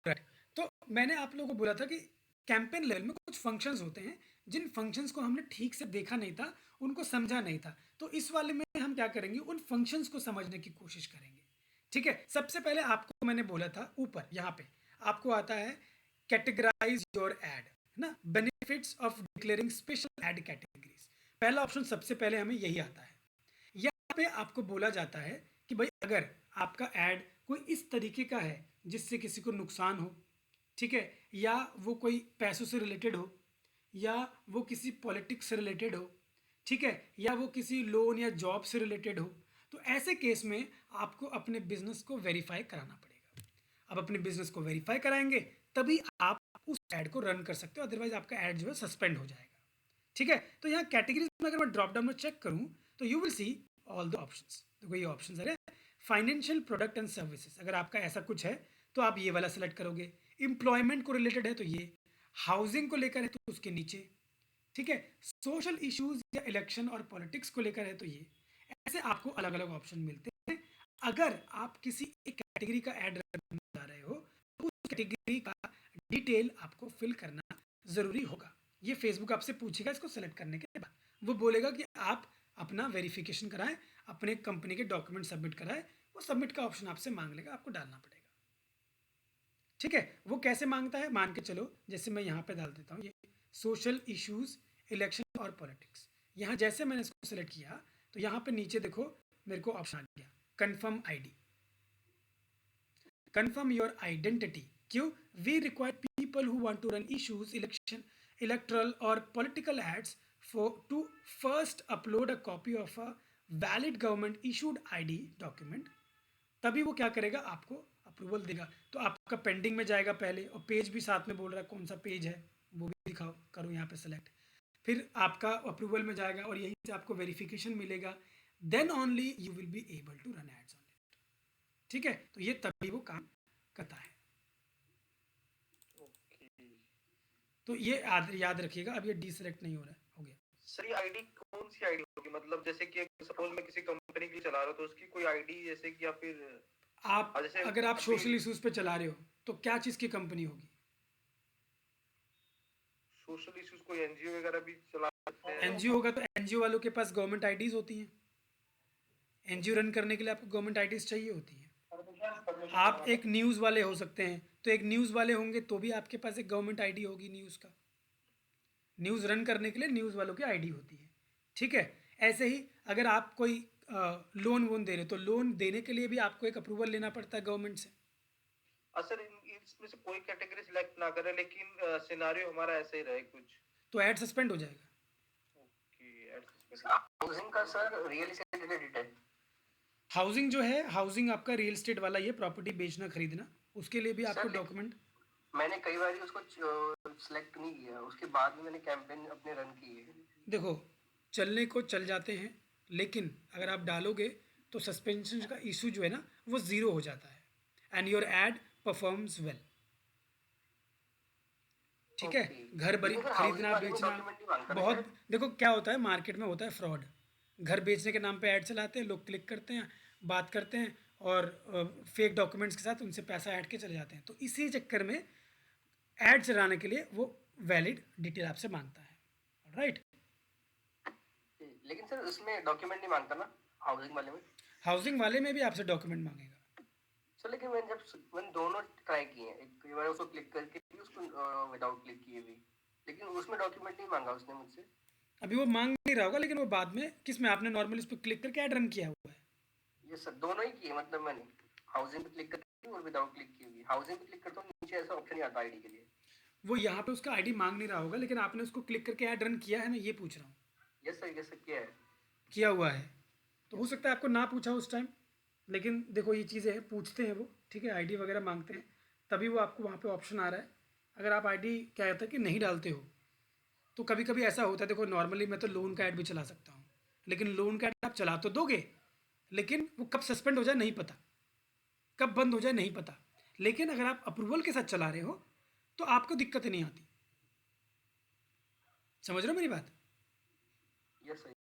Right. तो मैंने आप लोगों को बोला था कि कैंपेन लेवल में कुछ फंक्शंस होते हैं, जिन फंक्शंस को हमने ठीक से देखा नहीं था, उनको समझा नहीं था। तो इस वाले में हम क्या करेंगे, उन फंक्शंस को समझने की कोशिश करेंगे। ठीक है? सबसे पहले आपको मैंने बोला था ऊपर यहाँ पे, आपको आता है कैटेगराइज़ योर एड, है ना? Benefits of declaring special ad categories. पहला ऑप्शन सबसे पहले हमें यही आता है। यहाँ पे आपको बोला जाता है कि भाई अगर आपका ऐड कोई इस तरीके का है जिससे किसी को नुकसान हो, ठीक है, या वो कोई पैसों से रिलेटेड हो, या वो किसी पॉलिटिक्स से रिलेटेड हो, ठीक है, या वो किसी लोन या जॉब से रिलेटेड हो, तो ऐसे केस में आपको अपने बिजनेस को वेरीफाई कराना पड़ेगा। अब अपने बिजनेस को वेरीफाई कराएंगे तभी आप उस ऐड को रन कर सकते हो, अदरवाइज आपका ऐड जो है सस्पेंड हो जाएगा। ठीक है? तो यहाँ कैटेगरीज में अगर मैं ड्रॉप डाउन में चेक करूँ तो you will see all the options. देखो ये ऑप्शंस है, फाइनेंशियल प्रोडक्ट एंड सर्विसेज, अगर आपका ऐसा कुछ है तो आप ये वाला सेलेक्ट करोगे। एम्प्लॉयमेंट को रिलेटेड है तो ये, हाउसिंग को लेकर है तो उसके नीचे, ठीक है, सोशल इश्यूज या इलेक्शन और पॉलिटिक्स को लेकर है तो ये। ऐसे आपको अलग अलग ऑप्शन मिलते हैं। अगर आप किसी एक कैटेगरी का ऐड रन जा रहे हो तो उस कैटेगरी का डिटेल आपको फिल करना ज़रूरी होगा। ये फेसबुक आपसे पूछेगा इसको सेलेक्ट करने के बाद, वो बोलेगा कि आप अपना वेरिफिकेशन कराएं, अपने कंपनी के डॉक्यूमेंट सबमिट कराएं, वो सबमिट का ऑप्शन आपसे मांग लेगा, आपको डालना पड़ेगा। ठीक है? वो कैसे मांगता है, मान के चलो जैसे मैं यहाँ पे डाल देता हूँ ये सोशल इश्यूज, इलेक्शन और पॉलिटिक्स। यहाँ जैसे मैंने इसको सेलेक्ट किया तो यहाँ पे नीचे देखो मेरे को ऑप्शन आ गया confirm ID, confirm your identity. क्यों? We require people who want to run issues, election, electoral or political ads to first upload a copy of a valid government issued ID document. तभी वो क्या करेगा, आपको approval देगा। तो आपका pending में जाएगा पहले, और पेज भी साथ में बोल रहा है कौन सा पेज है वो भी दिखाओ, करो यहाँ पे सेलेक्ट। फिर आपका अप्रूवल में जाएगा और यहीं से आपको वेरिफिकेशन मिलेगा, then only you will be able to run ads on it. ठीक है? तो ये तभी वो काम करता है। ओके तो ये याद रखिएगा, अब ये डी सेलेक्ट नहीं हो रहा है, हो गया। सर ये आईडी कौन सी आईडी होगी, मतलब जैसे कि सपोज मैं किसी कंपनी की चला रहा हूँ तो उसकी कोई आईडी जैसे कि, या फिर आप जैसे अगर आप अभी सोशल इश्यूज पे चला रहे हो तो क्या चीज़ की कंपनी होगी? सोशल इश्यूज कोई एनजीओ वगैरह भी चला सकते हैं। एनजीओ होगा तो एनजीओ वालों के पास गवर्नमेंट आईडीज होती हैं। एनजीओ रन करने के लिए आपको गवर्नमेंट आईडीज चाहिए होती है। आप एक न्यूज़ वाले हो सकते हैं, तो एक न्यूज़ वाले होंगे तो भी आपके पास एक गवर्नमेंट आईडी होगी न्यूज़ का। न्यूज़ रन करने के लिए न्यूज़ वालों की आईडी होती है। ठीक है? ऐसे ही अगर आप कोई लोन वोन दे रहे हो तो लोन देने के लिए भी आपको एक अप्रूवल लेना पड़ता है गवर्नमेंट से। सर इसमें से कोई कैटेगरी सिलेक्ट ना करें लेकिन सिनेरियो हमारा ऐसे ही रहे कुछ, तो ऐड सस्पेंड हो जाएगा। ओके हाउसिंग का सर रियल एस्टेट रिलेटेड है। हाउसिंग जो है, हाउसिंग आपका रियल एस्टेट वाला, ये प्रॉपर्टी बेचना खरीदना, उसके लिए भी आपको डॉक्यूमेंट। मैंने कई बार उसको सिलेक्ट नहीं किया, उसके बाद में मैंने कैंपेन अपने रन की है। देखो चलने को चल जाते हैं, लेकिन अगर आप डालोगे तो सस्पेंशन का इशू जो है ना वो ज़ीरो हो जाता है, and your add performs well. ठीक है? घर बड़ी खरीदना बेचना बहुत, देखो क्या होता है मार्केट में होता है फ्रॉड। घर बेचने के नाम पे ऐड चलाते हैं, लोग क्लिक करते हैं, बात करते हैं और फेक डॉक्यूमेंट्स के साथ उनसे पैसा ऐड के चले जाते हैं। तो इसी चक्कर में ऐड चलाने के लिए वो वैलिड डिटेल आपसे मांगता है। राइट? लेकिन सर उसमें डॉक्यूमेंट नहीं मांगता ना, हाउसिंग वाले में? हाउसिंग वाले में भी आपसे डॉक्यूमेंट मांगेगा। सर लेकिन मैंने दोनों ट्राई किए हैं, एक बार उसको क्लिक करके भी, उसको विदाउट क्लिक किए भी, लेकिन उसमें डॉक्यूमेंट नहीं मांगा उसने मुझसे। अभी वो मांग नहीं रहा होगा, लेकिन वो बाद में किस में आपने नॉर्मली उस पर क्लिक करके ऐड रन किया हुआ है? ये सर दोनों ही किए, मतलब मैंने हाउसिंग पे क्लिक करके और विदाउट क्लिक की हुई। हाउसिंग पे क्लिक करता हूँ नीचे ऐसा ऑप्शन ही आता आईडी के लिए। वो यहाँ पे उसका आईडी मांग नहीं रहा होगा, लेकिन आपने उसको क्लिक करके ऐड रन किया है, मैं ये पूछ रहा हूँ। यस सर किया है। किया हुआ है तो हो सकता है आपको ना पूछा उस टाइम, लेकिन देखो ये चीज़ें हैं, पूछते हैं वो, ठीक है, आईडी वगैरह मांगते हैं, तभी वो आपको वहाँ पे ऑप्शन आ रहा है। अगर आप आईडी क्या होता है कि नहीं डालते हो तो कभी कभी ऐसा होता है, देखो नॉर्मली मैं तो लोन का ऐड भी चला सकता हूँ, लेकिन लोन का ऐड आप चला तो दोगे, लेकिन वो कब सस्पेंड हो जाए नहीं पता, कब बंद हो जाए नहीं पता। लेकिन अगर आप अप्रूवल के साथ चला रहे हो तो आपको दिक्कत नहीं आती। समझ रहे हो मेरी बात? Yes sir.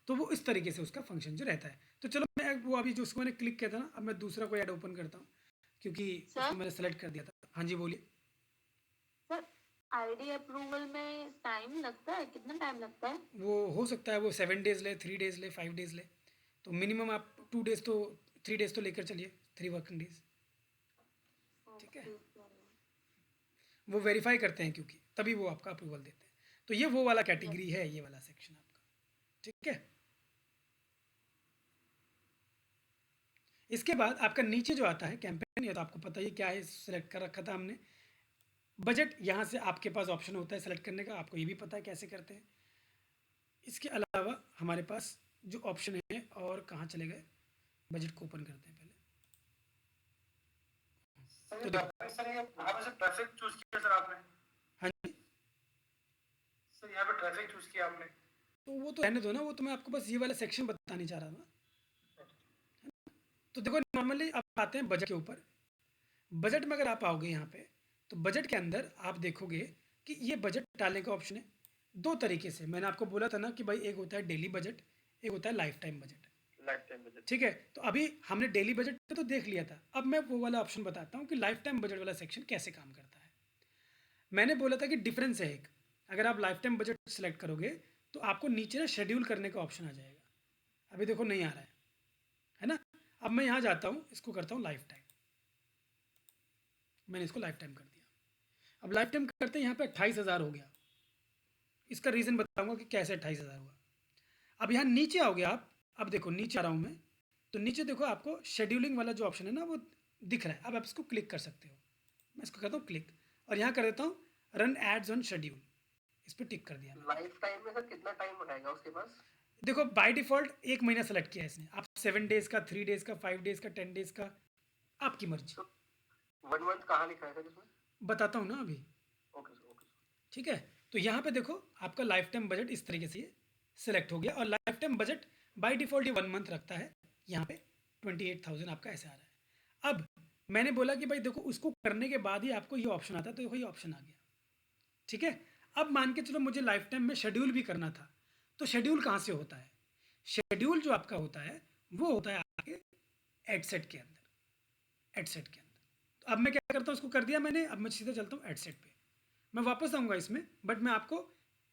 तो वो इस तरीके से उसका फंक्शन जो रहता है। तो चलो मैं वो अभी जो उसको मैंने क्लिक किया था ना, अब मैं दूसरा कोई ऐड ओपन करता हूँ, क्योंकि उसको मैंने सेलेक्ट कर दिया था। हाँ जी, बोलिए। सर आईडी अप्रूवल में टाइम लगता है, कितना टाइम लगता है? वो हो सकता है वो 7 डेज़ ले, 3 डेज़ ले, 5 डेज़ ले। तो मिनिमम आप 2 डेज़ तो 3 डेज़ तो लेकर चलिए, 3 वर्किंग डेज़। ठीक है? Okay sir. वो वेरीफाई करते हैं क्योंकि तभी वो आपका अप्रूवल देते हैं। तो ये वो वाला यस। कैटेगरी है, ये वाला सेक्शन आपका। ठीक है? इसके बाद आपका नीचे जो आता है कैंपेन, ये तो आपको पता ही क्या है, सिलेक्ट कर रखा था हमने। बजट, यहाँ से आपके पास ऑप्शन होता है सेलेक्ट करने का, आपको ये भी पता है कैसे करते हैं। इसके अलावा हमारे पास जो ऑप्शन है, और कहाँ चले गए, बजट को ओपन करते हैं पहले। तो देखो, सर ये यहाँ पे ट्रैफिक चूज किया सर आपने। हाँ जी, सर यहाँ पे ट्रैफिक चूज किया आपने। तो वो तो रहने दो ना, वो तो मैं आपको बस ये वाला सेक्शन बताने चाह रहा था। तो देखो नॉर्मली आप आते हैं बजट के ऊपर। बजट में अगर आप आओगे यहाँ पे, तो बजट के अंदर आप देखोगे कि ये बजट डालने का ऑप्शन है दो तरीके से। मैंने आपको बोला था ना कि भाई एक होता है डेली बजट, एक होता है life time budget. Life time budget. ठीक है, तो अभी हमने डेली बजट तो देख लिया था, अब मैं वो वाला ऑप्शन बताता हूँ कि लाइफ टाइम बजट वाला सेक्शन कैसे काम करता है। मैंने बोला था कि डिफरेंस है एक, अगर आप लाइफ टाइम बजट सेलेक्ट करोगे तो आपको नीचे ना शेड्यूल करने का ऑप्शन आ जाएगा। अभी देखो नहीं आ रहा है ना। अब मैं यहाँ जाता हूँ, इसको करता हूँ लाइफ टाइम। मैंने इसको लाइफ टाइम कर दिया। अब लाइफ टाइम करते हैं यहाँ पे 28,000 हो गया। इसका रीज़न बताऊंगा कि कैसे 28,000 हुआ। अब यहाँ नीचे आओगे आप, अब देखो नीचे आ रहा हूँ मैं, तो नीचे देखो आपको शेड्यूलिंग वाला जो ऑप्शन है ना वो दिख रहा है। अब आप इसको क्लिक कर सकते हो। मैं इसको करता हूँ क्लिक, और यहाँ कर देता हूँ रन एड्स ऑन शेड्यूल, इस पर टिक कर दिया। लाइफ टाइम में सर कितना टाइम रहेगा उसके पास? देखो बाय डिफ़ॉल्ट 1 महीना सेलेक्ट किया है इसने, आप 7 डेज़ का, 3 डेज़ का, 5 डेज़ का, 10 डेज़ का, आपकी मर्जी। तो 1 मंथ कहाँ लिखा है सर इसमें? बताता हूँ ना अभी। Okay sir, okay sir. ठीक है, तो यहाँ पे देखो आपका लाइफ टाइम बजट इस तरीके से सिलेक्ट हो गया, और life time budget by default ये 1 मंथ रखता है। यहाँ पे 28,000 आपका ऐसे आ रहा है। अब मैंने बोला कि भाई देखो उसको करने के बाद ही आपको ये ऑप्शन आता है, तो देखो ये ऑप्शन आ गया। ठीक है, अब मान के चलो मुझे लाइफ टाइम में शेड्यूल भी करना था, तो शेड्यूल कहाँ से होता है? शेड्यूल जो आपका होता है वो होता है आपके एडसेट के अंदर, एडसेट के अंदर। तो अब मैं क्या करता हूँ, उसको कर दिया मैंने, अब मैं सीधा चलता हूँ एडसेट पे। मैं वापस आऊँगा इसमें, बट मैं आपको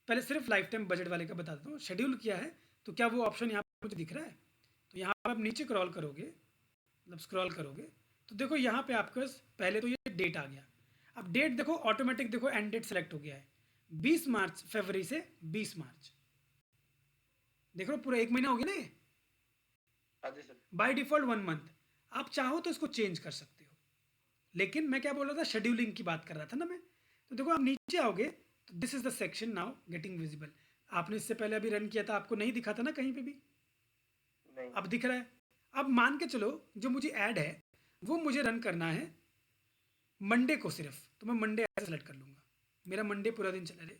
पहले सिर्फ लाइफ टाइम बजट वाले का बता देता हूँ। शेड्यूल किया है तो क्या वो ऑप्शन यहाँ पर मुझे दिख रहा है? तो यहाँ पर आप नीचे क्रॉल करोगे, मतलब स्क्रॉल करोगे, तो देखो यहाँ पे आपके पास पहले तो ये डेट आ गया। अब डेट देखो ऑटोमेटिक, देखो एंड डेट सेलेक्ट हो गया है 20 मार्च, फरवरी से 20 मार्च। देख लो पूरा 1 महीना हो गया ना ये। हाँ जी सर। By default 1 month. आप चाहो तो इसको चेंज कर सकते हो, लेकिन मैं क्या बोल रहा था, शेड्यूलिंग की बात कर रहा था ना मैं। तो देखो आप नीचे आओगे तो this is the section now getting visible. आपने इससे पहले अभी रन किया था, आपको नहीं दिखा था ना कहीं पे भी, नहीं। अब दिख रहा है। अब मान के चलो जो मुझे ऐड है वो मुझे रन करना है मंडे को सिर्फ, तो मैं मंडे ऐसे सेलेक्ट कर लूँगा। मेरा मंडे पूरा दिन चला रहे,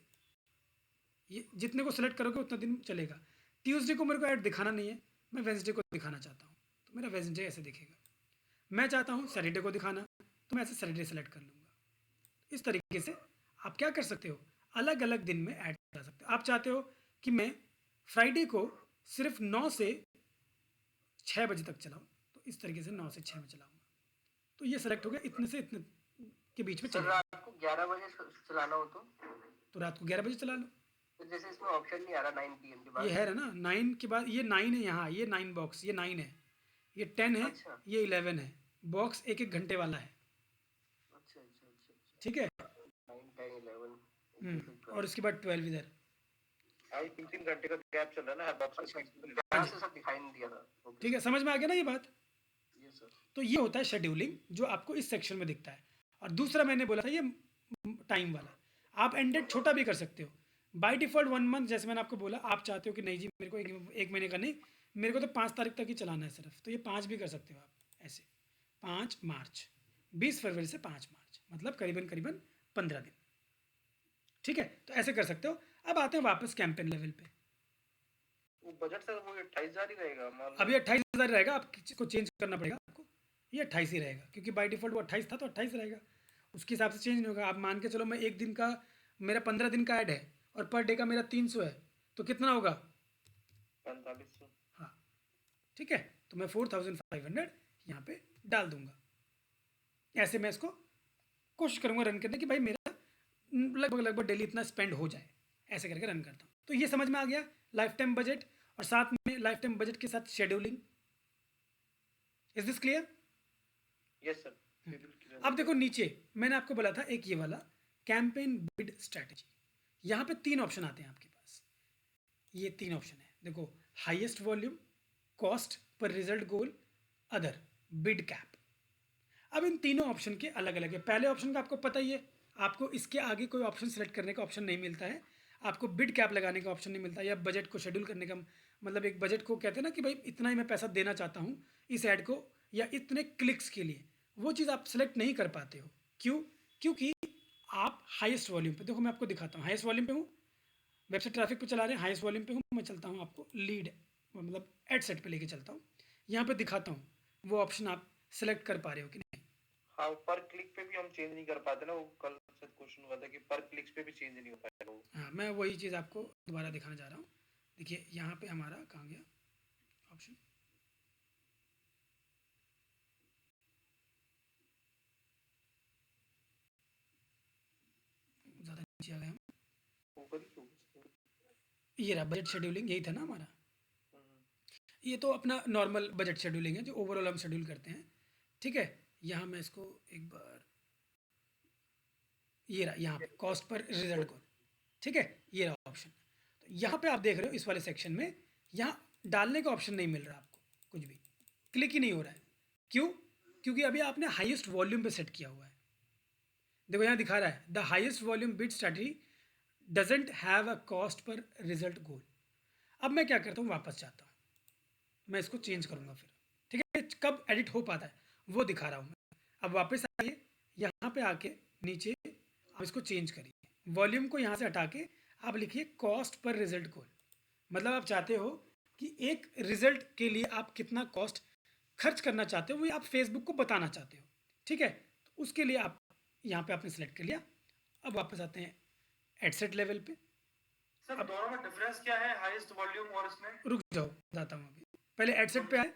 ये जितने को सेलेक्ट करोगे उतना दिन चलेगा। ट्यूसडे को मेरे को ऐड दिखाना नहीं है, मैं वेंसडे को दिखाना चाहता हूँ, तो मेरा वेंसडे ऐसे दिखेगा। मैं चाहता हूँ सैटरडे को दिखाना, तो मैं ऐसे सैटरडे सेलेक्ट कर लूँगा। इस तरीके से आप क्या कर सकते हो, अलग अलग दिन में ऐड कर सकते हो। आप चाहते हो कि मैं फ्राइडे को सिर्फ 9 से 6 बजे तक चलाऊँ, तो इस तरीके से 9 से 6 में चलाऊँगा। तो ये सेलेक्ट हो गया, इतने से इतने के बीच में सर चलेगा। रात को 11 बजे चलाना हो तो रात को 11 बजे चला लो। तो जैसे इसमें ऑप्शन नहीं आ रहा 9 PM के बाद। ये है ना 9 के बाद, ये 9 है यहाँ, ये 9 बॉक्स, ये 9 है, ये 10 है, अच्छा ये 11 है। बॉक्स एक एक घंटे वाला है। अच्छा अच्छा अच्छा अच्छा। ठीक है, 9 10 11 और उसके बाद 12 इधर। अभी 3 घंटे का गैप चल रहा है ना हर बॉक्स अच्छा में। यहाँ से सब दिखाई नहीं दिया था। ओके ठीक है, समझ में आ गया ना ये बात। ये सर। तो ये होता है शेड्यूलिंग, जो आपको इस सेक्शन में दिखता है। और दूसरा मैंने बोला था ये टाइम वाला, आप एंडेड छोटा भी कर सकते हो। बाय डिफ़ॉल्ट 1 मंथ, जैसे मैंने आपको बोला, आप चाहते हो कि नहीं जी मेरे को एक महीने का नहीं, मेरे को तो 5 तारीख तक ही चलाना है सिर्फ, तो ये 5 भी कर सकते हो आप ऐसे। 5 मार्च, 20 फरवरी से 5 मार्च, मतलब करीबन करीबन 15 दिन। ठीक है, तो ऐसे कर सकते हो। अब आते हैं वापस कैंपेन लेवल पे। वो बजट सर वो 28,000 ही रहेगा मान लो। अभी 28,000 रहेगा, आप को चेंज करना पड़ेगा आपको। ये 28 ही रहेगा, क्योंकि बाय डिफ़ॉल्ट वो 28 था, तो 28 रहेगा, उसके हिसाब से चेंज नहीं होगा। आप मान के चलो मैं एक दिन का, मेरा 15 दिन का ऐड है और पर डे का मेरा 300 है, तो कितना होगा? 4500। हाँ ठीक है, तो मैं 4500 यहाँ पे डाल दूंगा। ऐसे मैं इसको कोशिश करूँगा रन करने की, भाई मेरा लगभग लगभग डेली इतना स्पेंड हो जाए, ऐसे करके रन करता हूँ। तो ये समझ में आ गया लाइफ टाइम बजट, और साथ में लाइफ टाइम बजट के साथ scheduling. Is this clear? Yes sir, बिल्कुल clear अब हो देखो गया। नीचे मैंने आपको बोला था एक ये वाला कैंपेन बिड स्ट्रैटेजी, यहाँ पे 3 ऑप्शन आते हैं आपके पास। ये 3 ऑप्शन है, देखो, हाईएस्ट वॉल्यूम, कॉस्ट पर result goal, other, bid cap. अब इन तीनों ऑप्शन के अलग अलग है। पहले ऑप्शन का आपको पता ही है, आपको इसके आगे कोई ऑप्शन सेलेक्ट करने का ऑप्शन नहीं मिलता है, आपको बिड कैप लगाने का ऑप्शन नहीं मिलता, या बजट को शेड्यूल करने का, मतलब एक बजट को कहते हैं ना कि भाई इतना ही मैं पैसा देना चाहता हूँ इस ऐड को या इतने क्लिक्स के लिए, वो चीज़ आप सेलेक्ट नहीं कर पाते हो। क्यों? क्योंकि आप हाईएस्ट वॉल्यूम पे, देखो मैं आपको दिखाता हूँ, हाईएस्ट वॉल्यूम पे हूँ, वेबसाइट ट्रैफिक पे चला रहे हैं, हाईएस्ट वॉल्यूम पे हूँ, मैं चलता हूँ आपको लीड मतलब एड सेट पे लेके चलता हूँ, यहाँ पे दिखाता हूँ वो ऑप्शन आप सेलेक्ट कर पा रहे हो कि नहीं। हाँ, पर क्लिक पे भी हम चेंज नहीं कर पाते ना, वो कल से क्वेश्चन हुआ था कि पर क्लिक्स पे भी चेंज नहीं हो पाएगा वो। हाँ, मैं वही चीज़ आपको दोबारा दिखाना चाह रहा हूँ। देखिए यहाँ पे हमारा कहाँ गया ऑप्शन, ज़्यादा नीचे आ गए हम, ऊपर ही क्यों? ये रहा बजट शेड्यूलिंग, यही था ना हमारा। हम्म, ये तो अपना नॉर्मल बजट शेड्यूलिंग है जो ओवरऑल हम शेड्यूल करते हैं, ठीक है। यहाँ मैं इसको एक बार, ये रहा यहाँ पे कॉस्ट पर रिजल्ट गोल, ठीक है, ये रहा ऑप्शन। तो यहाँ पे आप देख रहे हो इस वाले सेक्शन में यहाँ डालने का ऑप्शन नहीं मिल रहा आपको, कुछ भी क्लिक ही नहीं हो रहा है। क्यों? क्योंकि अभी आपने हाईएस्ट वॉल्यूम पे सेट किया हुआ है। देखो यहाँ दिखा रहा है the highest volume bid strategy doesn't have a cost पर रिजल्ट गोल। अब मैं क्या करता हूँ, वापस जाता हूँ, मैं इसको चेंज करूँगा फिर, ठीक है, कब एडिट हो पाता है वो दिखा रहा हूँ मैं। अब वापस आइए, यहाँ पे आके नीचे आप इसको चेंज करिए, वॉल्यूम को यहाँ से हटा के आप लिखिए कॉस्ट पर रिजल्ट गोल। मतलब आप चाहते हो कि एक रिजल्ट के लिए आप कितना कॉस्ट खर्च करना चाहते हो, वो आप फेसबुक को बताना चाहते हो, ठीक है। तो उसके लिए आप यहाँ पे आपने सेलेक्ट कर लिया। अब वापस आते हैं एडसेट लेवल पे। सर दोनों में डिफरेंस क्या है, हाईएस्ट वॉल्यूम और इसमें? रुक जाओ, बताता हूँ अभी, पहले एडसेट पे आए,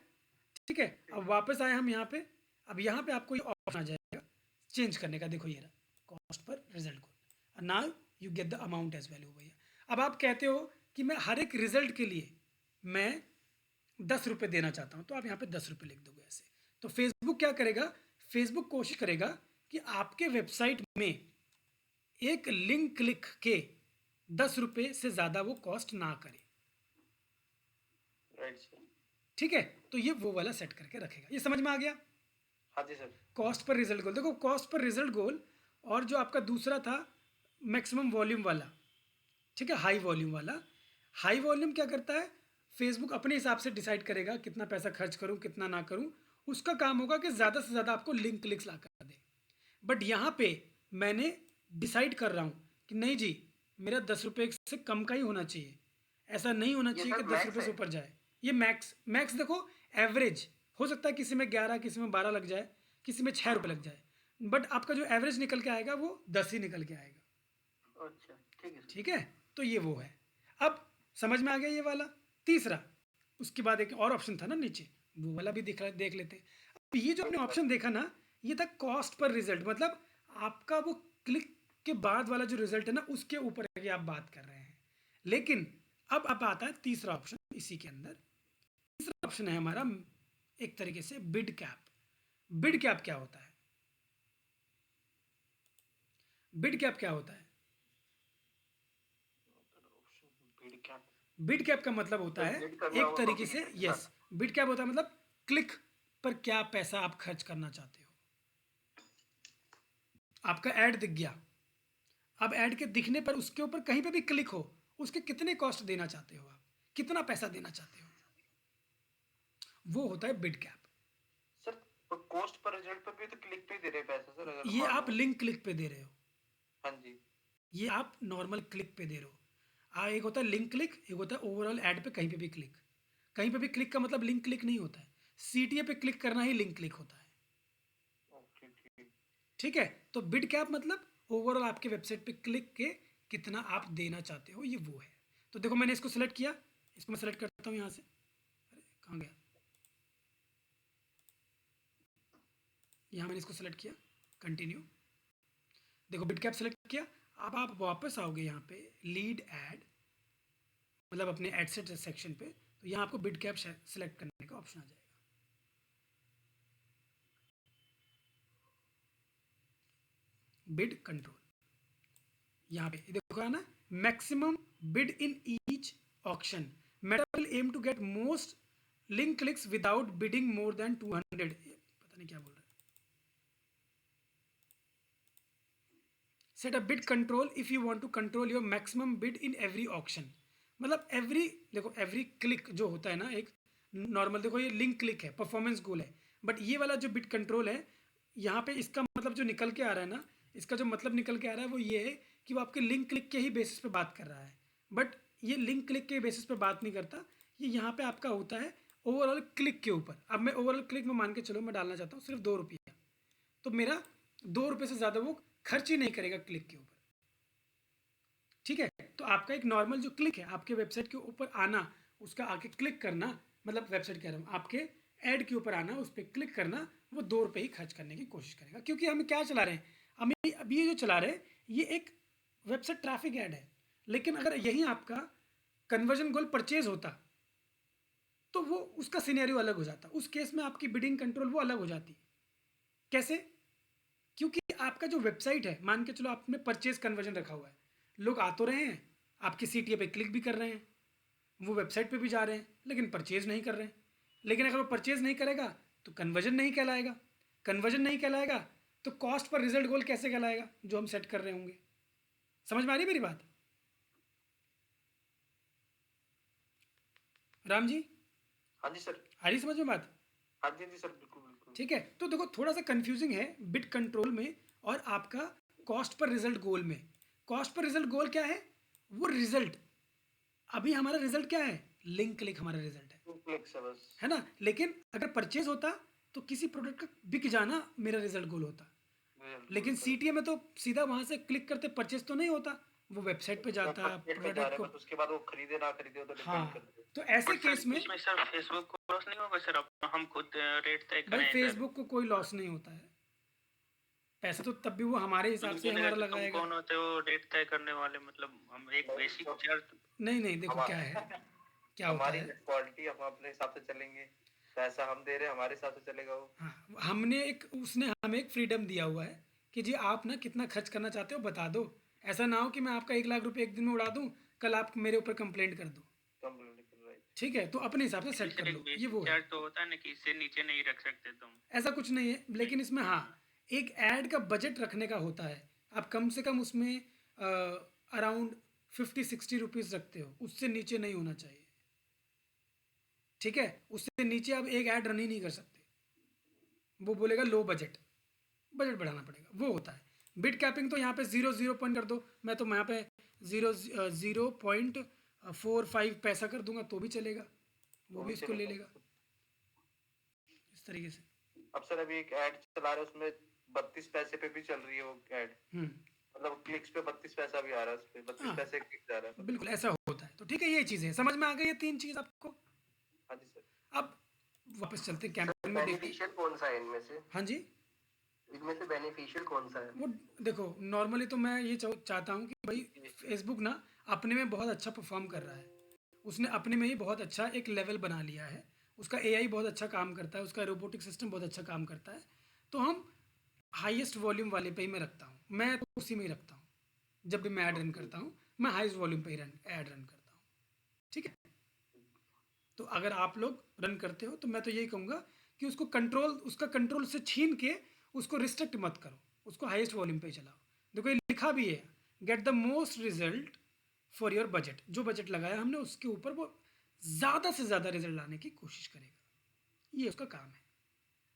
ठीक है। अब वापस आए हम यहाँ पे, अब यहाँ पे आपको ये ऑप्शन आ जाएगा चेंज करने का, देखो ये रहा कॉस्ट पर रिजल्ट को, now you get the amount as value भैया। अब आप कहते हो कि मैं हर एक रिजल्ट के लिए मैं 10 रुपये देना चाहता हूँ, तो आप यहाँ पे 10 रुपये लिख दोगे ऐसे। तो फेसबुक क्या करेगा, फेसबुक कोशिश करेगा कि आपके वेबसाइट में एक लिंक क्लिक के 10 रुपये से ज़्यादा वो कॉस्ट ना करे, राइट सर। ठीक है। तो ये वो वाला सेट करके रखेगा, ये समझ में आ गया। हाँ जी सर। कॉस्ट पर रिजल्ट गोल, देखो कॉस्ट पर रिजल्ट गोल और जो आपका दूसरा था मैक्सिमम वॉल्यूम वाला, ठीक है, हाई वॉल्यूम वाला। हाई वॉल्यूम क्या करता है, फेसबुक अपने हिसाब से डिसाइड करेगा कितना पैसा खर्च करूं कितना ना करूं, उसका काम होगा कि ज़्यादा से ज़्यादा आपको लिंक क्लिक्स ला कर दे। बट यहाँ पे मैंने डिसाइड कर रहा हूँ कि नहीं जी, मेरा 10 रुपये से कम का ही होना चाहिए, ऐसा नहीं होना ये चाहिए सर कि 10 मैक्स रुपये से है। ऊपर जाए। ये मैक्स, मैक्स देखो एवरेज हो सकता है किसी में 11, किसी में 12 लग जाए, किसी में 6 रुपये लग जाए, बट आपका जो एवरेज निकल के आएगा वो 10 ही निकल के आएगा, अच्छा ठीक है सर। ठीक है। तो ये वो है। अब समझ में आ गया ये वाला। तीसरा, उसके बाद एक और ऑप्शन था ना नीचे, वो वाला भी देख लेते हैं। अब ये जो आपने ऑप्शन देखा ना, ये था कॉस्ट पर रिजल्ट, मतलब आपका वो क्लिक के बाद वाला जो रिजल्ट है ना उसके ऊपर की आप बात कर रहे हैं। लेकिन अब आता है तीसरा ऑप्शन इसी के अंदर। तीसरा ऑप्शन है हमारा एक तरीके से बिड कैप। बिड कैप क्या होता है? बिड कैप क्या होता है? Bid cap. बिड कैप का मतलब होता है Bid करना एक हो तरीके से, competitor के यस, बिड कैप होता है मतलब क्लिक पर क्या पैसा आप खर्च करना चाहते हो। आपका ऐड दिख गया, अब ऐड के दिखने पर उसके ऊपर कहीं पे भी क्लिक हो, उसके कितने कॉस्ट देना चाहते हो, आप कितना पैसा देना चाहते हो, वो होता है bid cap. Sir cost per result पे भी तो क्लिक पे ही दे रहे हैं पैसा सर, अगर ये मान आप लो। लिंक क्लिक पे दे रहे हो, हाँ जी। ये आप नॉर्मल क्लिक पे दे रहे हो। एक होता है लिंक क्लिक, एक होता है ओवरऑल ऐड पे कहीं पे भी क्लिक। कहीं पे भी क्लिक का मतलब लिंक क्लिक नहीं होता है, सीटीए पे क्लिक करना ही लिंक क्लिक होता है, ओके ठीक। ठीक है। तो बिड कैप मतलब ओवरऑल आपके वेबसाइट पे क्लिक के कितना आप देना चाहते हो, ये वो है। तो देखो मैंने इसको सेलेक्ट किया, इसको मैं सेलेक्ट करता हूँ यहाँ से, अरे कहाँ गया, यहाँ मैंने इसको सेलेक्ट किया, कंटिन्यू, देखो बिड कैप सेलेक्ट किया, अब आप वापस आओगे यहाँ पे लीड ऐड, मतलब अपने एड सेट सेक्शन पे, तो यहाँ आपको बिड कैप सेलेक्ट करने का ऑप्शन आ जाएगा। बिड कंट्रोल, यहाँ पे देखो ना, maximum bid in each auction, Meta will aim to get most link clicks without bidding more than 200, पता नहीं क्या बोल रहा है। Set a bid control if you want to control your maximum bid in every auction, मतलब every, देखो every click जो होता है ना, एक नॉर्मल, देखो ये लिंक क्लिक है, परफॉर्मेंस गोल है, बट ये वाला जो बिड कंट्रोल है, यहाँ पे इसका मतलब जो निकल के आ रहा है ना, इसका जो मतलब निकल के आ रहा है वो ये है कि वो आपके लिंक क्लिक के ही बेसिस पे बात कर रहा है, बट ये लिंक क्लिक के बेसिस पे बात नहीं करता, ये यहाँ पे आपका होता है ओवरऑल क्लिक के ऊपर। अब मैं ओवरऑल क्लिक में मान के चलो मैं डालना चाहता हूँ सिर्फ 2 रुपया, तो मेरा 2 रुपये से ज़्यादा वो खर्च ही नहीं करेगा क्लिक के ऊपर, ठीक है। तो आपका एक नॉर्मल जो क्लिक है, आपके वेबसाइट के ऊपर आना, उसका आके क्लिक करना, मतलब वेबसाइट कह रहा हूँ, आपके ऐड के ऊपर आना, उस पर क्लिक करना, वो 2 रुपये ही खर्च करने की कोशिश करेगा, क्योंकि हम क्या चला रहे हैं, हमें अभी ये जो चला रहे हैं ये एक वेबसाइट ट्रैफिक ऐड है, लेकिन अगर यही आपका कन्वर्जन गोल परचेज होता तो वो उसका सिनेरियो अलग हो जाता, उस केस में आपकी बिडिंग कंट्रोल वो अलग हो जाती। कैसे? क्योंकि आपका जो वेबसाइट है, मान के चलो आपने परचेज कन्वर्जन रखा हुआ है, लोग आ तो रहे हैं, आपकी सीटीए पे क्लिक भी कर रहे हैं, वो वेबसाइट पे भी जा रहे हैं, लेकिन परचेज नहीं कर रहे हैं। लेकिन अगर वो परचेज नहीं करेगा तो कन्वर्जन नहीं कहलाएगा, कन्वर्जन नहीं कहलाएगा तो कॉस्ट पर रिजल्ट गोल कैसे कहलाएगा जो हम सेट कर रहे होंगे। समझ में आ रही मेरी बात? राम जी, हाँ जी सर। आ रही समझ में बात? हाँ जी जी सर, बिल्कुल बिल्कुल। ठीक है, तो देखो थोड़ा सा कंफ्यूजिंग है बिट कंट्रोल में और आपका कॉस्ट पर रिजल्ट गोल में। कॉस्ट पर रिजल्ट गोल क्या है? वो रिजल्ट, अभी हमारा रिजल्ट क्या है? लिंक क्लिक हमारा रिजल्ट है, क्लिक से बस। है ना। लेकिन अगर परचेज होता तो किसी प्रोडक्ट का बिक जाना मेरा रिजल्ट गोल होता, लेकिन सीटीए में तो सीधा वहां से क्लिक करते परचेज तो नहीं होता, वो वेबसाइट पे जाता प्रोडक्ट को, उसके बाद वो खरीदे ना खरीदे तो हाँ। डिपेंड करता है। तो ऐसे केस में इसमें सर फेसबुक को लॉस नहीं होगा सर, अब हम खुद रेट तय भाई करें फेसबुक को कोई लॉस नहीं होता है, पैसा तो तब भी वो हमारे हिसाब से हमारा लगाएगा। कौन होते हैं वो रेट तय करने वाले, मतलब हम एक बेसिक चार्ज। नहीं देखो क्या है, क्या होता हमारी है, क्वालिटी हम अपने हिसाब से चलेंगे, पैसा हम दे रहे हैं हमारे हिसाब से चलेगा वो। हाँ, उसने हमें एक फ्रीडम दिया हुआ है कि जी आप ना कितना खर्च करना चाहते हो बता दो, ऐसा ना हो कि मैं आपका 1 लाख रुपए एक दिन में उड़ा दूं, कल आप मेरे ऊपर कंप्लेंट कर दो, ठीक है। तो अपने हिसाब से सेट कर लो, ये वो है। चार्ज तो होता है ना कि इससे नीचे नहीं रख सकते तुम, ऐसा कुछ नहीं है, लेकिन इसमें हाँ एक ऐड का बजट रखने का होता है, आप कम से कम उसमें अराउंड 50-60 रुपीज़ रखते हो, उससे नीचे नहीं होना चाहिए, ठीक है। उससे नीचे आप एक ऐड रन ही नहीं कर सकते, वो बोलेगा लो बजट, बजट बढ़ाना पड़ेगा, वो होता है। बिट कैपिंग तो यहाँ पे 0 पॉइंट कर दो, मैं तो यहाँ पे 0.45 पैसा कर दूंगा तो भी चलेगा, वो भी इसको ले लेगा, इस तरीके से। अब सर अभी एक ऐड चला रहे हैं, उसमें 32 पैसे पे भी चल रही है वो ऐड, मतलब क्लिक्स पे 32 पैसा भी आ रहा है, उस पे 32 पैसे क्लिक जा रहा है। बिल्कुल ऐसा होता है। तो ठीक है, ये चीज़ है, समझ में आ गई ये 3 चीज़ आपको? हाँ जी सर। अब वापस चलते हैं कैंपेन में, देखते हैं। बेनिफिशियल कौन सा है इनमें से? हाँ जी, इनमें से बेनिफिशियल कौन सा है? वो देखो नॉर्मली तो मैं ये चाहता हूँ कि भाई फेसबुक ना अपने में बहुत अच्छा परफॉर्म कर रहा है, उसने अपने में ही बहुत अच्छा एक लेवल बना लिया है, उसका एआई बहुत अच्छा काम करता है, उसका रोबोटिक सिस्टम बहुत अच्छा काम करता है, तो हम हाईएस्ट वॉल्यूम वाले पे ही मैं रखता हूँ, मैं तो उसी में ही रखता हूँ, जब भी मैं ऐड रन करता हूँ मैं हाईएस्ट वॉल्यूम पे ही ऐड रन करता हूँ, ठीक है। तो अगर आप लोग रन करते हो तो मैं तो यही कहूँगा कि उसका कंट्रोल से छीन के उसको रिस्ट्रिक्ट मत करो, उसको हाईएस्ट वॉल्यूम पे चलाओ। देखो ये लिखा भी है, get the most result for your budget, जो बजट लगाया हमने उसके ऊपर वो ज़्यादा से ज़्यादा रिजल्ट लाने की कोशिश करेगा, ये उसका काम है,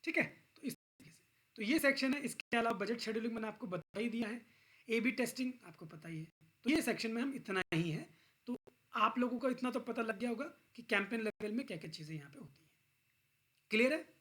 ठीक है। तो इस तरीके से तो ये सेक्शन है। इसके अलावा बजट शेड्यूलिंग मैंने आपको बता ही दिया है, A/B टेस्टिंग आपको पता ही है, तो ये सेक्शन में हम इतना ही है। तो आप लोगों को इतना तो पता लग गया होगा कि कैंपेन लेवल में क्या क्या चीज़ें यहाँ पे होती हैं, क्लियर है?